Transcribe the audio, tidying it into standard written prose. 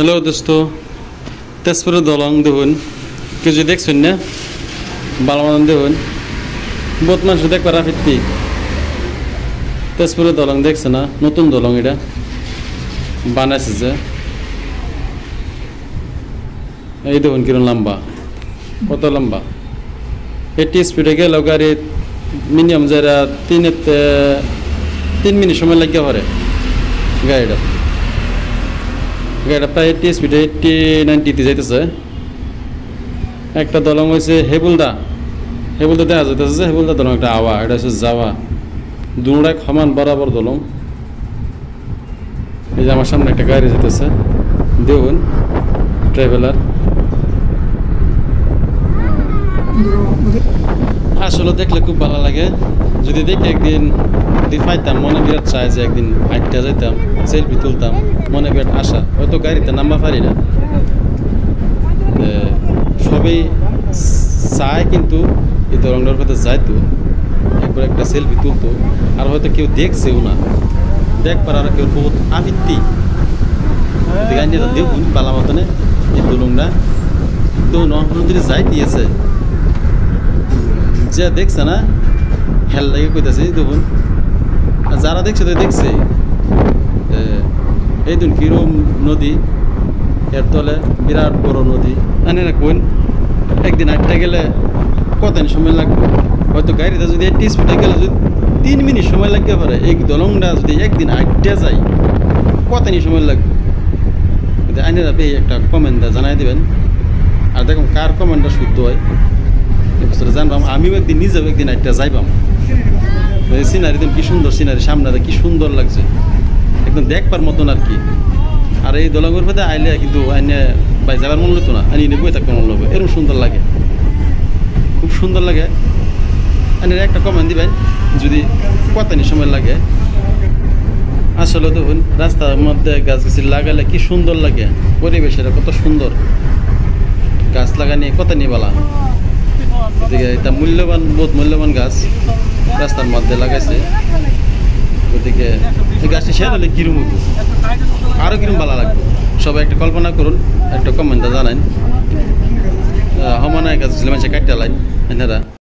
hello दोस्तों तेजपुर दलंग देखुन কেউ যদি দেখছেন না বালমান দেখুন বহুত মানুষ দেখবার ফিরতি তেজপুরের দলং দেখছে না নতুন দলং এটা বানাইছে যে এই দেখুন কিরকম লম্বা কত লম্বা 80 স্পিডে গেল গাড়ি মিনিমাম যারা 3 মিনিট সময় লাগিয়ে পারে গাড়িটা প্রায় 80 স্পিডে 80-90 যাইতেছে একটা দলং হয়েছে হেবুলদা দেখা যাইতেছে হেবুলদা দলং একটা আওয়া এটা হচ্ছে যাওয়া দুটাই সমান বরাবর দলং এই যে আমার সামনে একটা গাড়ি যেতেছে দেখুন ট্রাভেলার আসলে দেখলে খুব ভালো লাগে যদি দেখি একদিন যদি পাইতাম মনে বিরাট চায় যে একদিন হাঁটতে যাইতাম সেলফি তুলতাম মনে বিরাট আশা হয়তো গাড়িতে নামবা পারি না সবাই চায় কিন্তু এই দলংটার কথা যাইতো একবার একটা সেলফি তুলতো আর হয়তো কেউ দেখছেও না দেখবার আর কেউ বহুত আবৃত্তি দেখুন বালা মতনে এই দলংটা তো যদি যাই দিয়েছে যে দেখছে না হেল লাগে কইতাছে দেখুন যারা দেখছে তো দেখছে এই দিন কিরম নদী এর তলে বিরাট বড় নদী আনে না কোন একদিন আটটা গেলে কতদিন সময় লাগবে হয়তো গাড়িতে যদি 80 স্পিডে গেলে যদি 3 মিনিট সময় লাগতে পারে এই দলংটা যদি একদিন আটটা যায় কতদিন সময় লাগবে আইনে যাবে একটা কমেন্টটা জানাই দেবেন আর দেখুন কার কমেন্টটা শুদ্ধ হয় এবছরে জানবাম আমিও একদিন নিজেও একদিন আটটা যাইবাম সিনারি একদম কি সুন্দর সিনারি সামনে কি সুন্দর লাগছে একদম দেখবার মতন আর কি আর এই দলঙ্গের মধ্যে আইলে কিন্তু আইনে ভাই যাবার মন লইতো না আনি বই থাকতে মন লাগবে এরকম সুন্দর লাগে খুব সুন্দর লাগে আইনের একটা কমেন্ট দিবেন যদি কতদিন সময় লাগে আসলে দেখুন রাস্তার মধ্যে গাছ গাছি লাগালে কি সুন্দর লাগে পরিবেশের কত সুন্দর গাছ লাগানি কত নিয়ে বলা এদিকে এটা বহুত মূল্যবান গাছ রাস্তার মধ্যে লাগাইছে ওদিকে গাছটি শেয়ার হলে কিরম হইব আরও কিরম ভালো লাগবে সবাই একটা কল্পনা করুন একটা কমেন্টটা জানান হমানায় গাছ মানুষে কাটতে লাইন এনারা